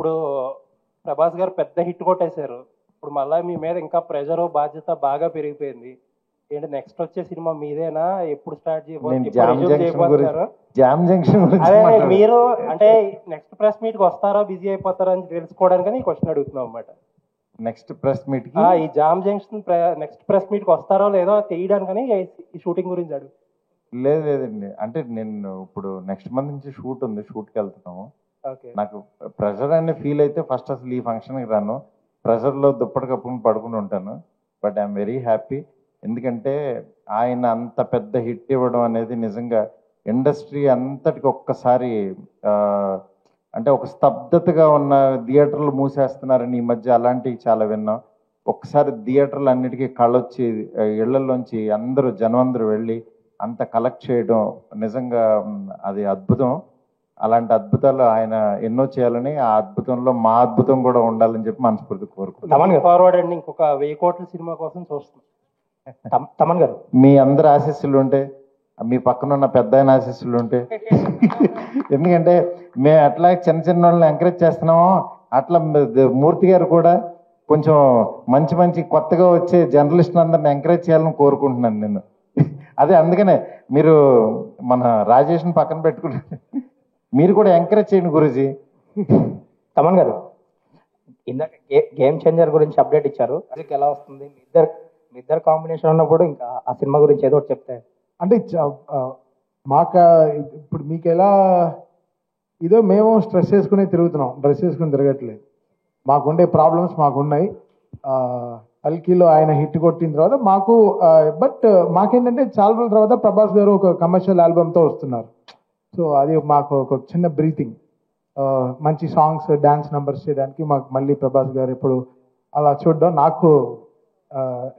ఇప్పుడు ప్రభాస్ గారు పెద్ద హిట్ కొట్టేశారు. ఇప్పుడు మళ్ళీ మీ మీద ఇంకా ప్రెషర్ బాధ్యత బాగా పెరిగిపోయింది. ఏంటి నెక్స్ట్ వచ్చే సినిమా మీదేనా? ఎప్పుడు స్టార్ట్ చేయబోతున్నారు? జామ్ జంక్షన్ అదే మీరు అంటే నెక్స్ట్ ప్రెస్ మీట్ కి వస్తారా, బిజీ అయిపోతారా అని తెలుసుకోవడానికి క్వశ్చన్ అడుగుతున్నాం అన్నమాట. నెక్స్ట్ ప్రెస్ మీట్ ఈ jam junction next press meet కి వస్తారో లేదో తెలియడానికని ఈ షూటింగ్ గురించి అడుగు. లేదండి, అంటే నేను ఇప్పుడు నెక్స్ట్ మంత్ నుంచి షూట్ ఉంది, షూట్కి వెళ్తున్నాము. నాకు ప్రెషర్ అనే ఫీల్ అయితే ఫస్ట్ అసలు ఈ ఫంక్షన్కి రాను, ప్రెషర్లో దుప్పటి కప్పుకుని పడుకుని ఉంటాను. బట్ ఐఎమ్ వెరీ హ్యాపీ, ఎందుకంటే ఆయన అంత పెద్ద హిట్ ఇవ్వడం అనేది నిజంగా ఇండస్ట్రీ అంతటికి ఒక్కసారి అంటే ఒక స్తబ్దతగా ఉన్న థియేటర్లు మూసేస్తున్నారని ఈ మధ్య అలాంటివి చాలా విన్నాం. ఒక్కసారి థియేటర్లు అన్నిటికీ కళ్ళొచ్చి ఇళ్లలోంచి జనం వెళ్ళి అంత కలెక్ట్ చేయడం నిజంగా అది అద్భుతం. అలాంటి అద్భుతాలు ఆయన ఎన్నో చేయాలని, ఆ అద్భుతంలో మా అద్భుతం కూడా ఉండాలని చెప్పి మనస్ఫూర్తి కోరుకుంటున్నాను. ఫార్వర్డ్ అండి, ఇంకొక 1000 కోట్ల సినిమా కోసం చూస్తున్నాం. తమన్ గారు, మీ అందరి ఆశీస్సులు ఉంటే, మీ పక్కన ఉన్న పెద్ద ఆయన ఆశీస్సులు ఉంటే, ఎందుకంటే మేము అట్లా చిన్న వాళ్ళని ఎంకరేజ్ చేస్తున్నామో అట్లా మూర్తి గారు కూడా కొంచెం మంచి కొత్తగా వచ్చే జర్నలిస్ట్ అందరిని ఎంకరేజ్ చేయాలని కోరుకుంటున్నాను నేను. అదే అందుకనే మీరు మన రాజేష్ని పక్కన పెట్టుకుంటే మీరు కూడా ఎంకరేజ్ చేయండి గురూజీ. తమన్ గారు, ఇందాక గేమ్ చేంజర్ గురించి అప్డేట్ ఇచ్చారు, అది ఎలా వస్తుంది? మీ ఇద్దరు కాంబినేషన్ ఉన్నప్పుడు ఇంకా ఆ సినిమా గురించి ఏదో ఒకటి చెప్తే. అంటే మాకు ఇప్పుడు మీకు ఎలా ఇదో మేము స్ట్రెస్ చేసుకునే తిరుగుతున్నాం, డ్రెస్ చేసుకుని తిరగట్లేదు. మాకుండే ప్రాబ్లమ్స్ మాకున్నాయి. అల్కీలో ఆయన హిట్ కొట్టిన తర్వాత మాకు బట్ మాకేంటంటే చాలా రోజుల తర్వాత ప్రభాస్ గారు ఒక కమర్షియల్ ఆల్బమ్తో వస్తున్నారు. సో అది మాకు ఒక చిన్న బ్రీతింగ్, మంచి సాంగ్స్ డ్యాన్స్ నెంబర్స్ చేయడానికి మాకు మళ్ళీ ప్రభాస్ గారు ఇప్పుడు అలా చూడడం నాకు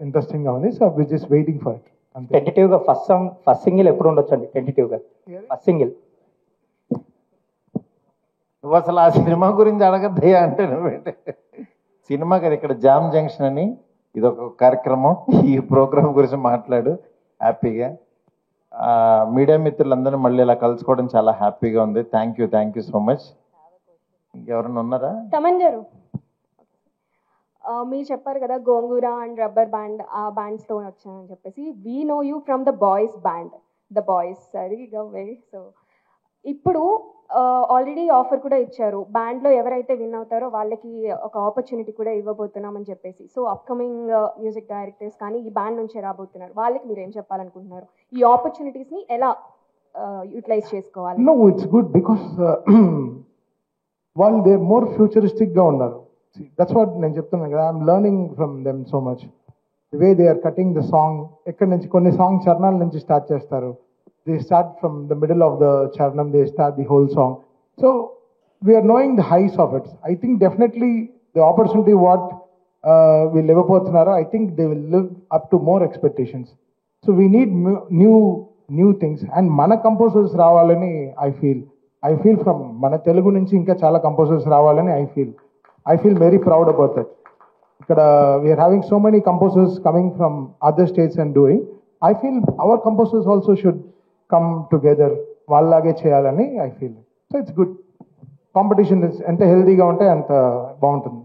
ఇంట్రెస్టింగ్గా ఉంది. So we just waiting for it. Tentative గా ఫస్ట్ సింగిల్ ఎప్పుడు ఉండొచ్చు అండి? టెంటేటివ్ గా ఫస్ట్ సింగిల్. నువ్వు అసలు ఆ సినిమా గురించి అడగద్దయ్యా అంటే నువ్వేంటే సినిమా కదా, ఇక్కడ జామ్ జంక్షన్ అని ఇదొక కార్యక్రమం, ఈ ప్రోగ్రామ్ గురించి మాట్లాడు హ్యాపీగా. మీడియా మిత్రులందరూ మళ్ళీ ఇలా కలుసుకోవడం చాలా హ్యాపీగా ఉంది. Thank you so much. ఇంకెవరైనా ఉన్నారా? తమన్ గారు, మీరు చెప్పారు కదా గోంగూర అండ్ రబ్బర్ బ్యాండ్, ఆ బ్యాండ్స్తో వచ్చానని చెప్పేసి. We know you from the boys band, the boys. సరిగా వెరీ. సో ఇప్పుడు ఆల్రెడీ ఆఫర్ కూడా ఇచ్చారు, బ్యాండ్లో ఎవరైతే విన్ అవుతారో వాళ్ళకి ఒక ఆపర్చునిటీ కూడా ఇవ్వబోతున్నామని చెప్పేసి. సో అప్కమింగ్ మ్యూజిక్ డైరెక్టర్స్ కానీ ఈ బ్యాండ్ నుంచే రాబోతున్నారు, వాళ్ళకి మీరు ఏం చెప్పాలనుకుంటున్నారు? ఈ ఆపర్చునిటీస్ని ఎలా యూటిలైజ్ చేసుకోవాలి? నో, ఇట్స్ గుడ్ బికాస్ వాళ్ళు దే మోర్ ఫ్యూచరిస్టిక్గా ఉన్నారు. దట్స్ వాట్ నేను చెప్తున్నాను కదా, I'm learning from them so much. The way they are cutting the song, ఎక్కడి నుంచి కొన్ని సాంగ్ చరణాల నుంచి స్టార్ట్ చేస్తారు. They start from the middle of the charanam, they start the whole song. So we are knowing the highs of it. I think definitely the opportunity what we live upon, I think they will live up to more expectations. So we need new things. And mana composers ravalani I feel from mana Telugu nunchi inka chala composers ravalani I feel very proud about that. Ikkada we are having so many composers coming from other states and doing. I feel our composers also should come together, వాళ్ళలాగే చేయాలని I feel. So it's good. Competition ఎంత హెల్దీగా ఉంటే అంత బాగుంటుంది.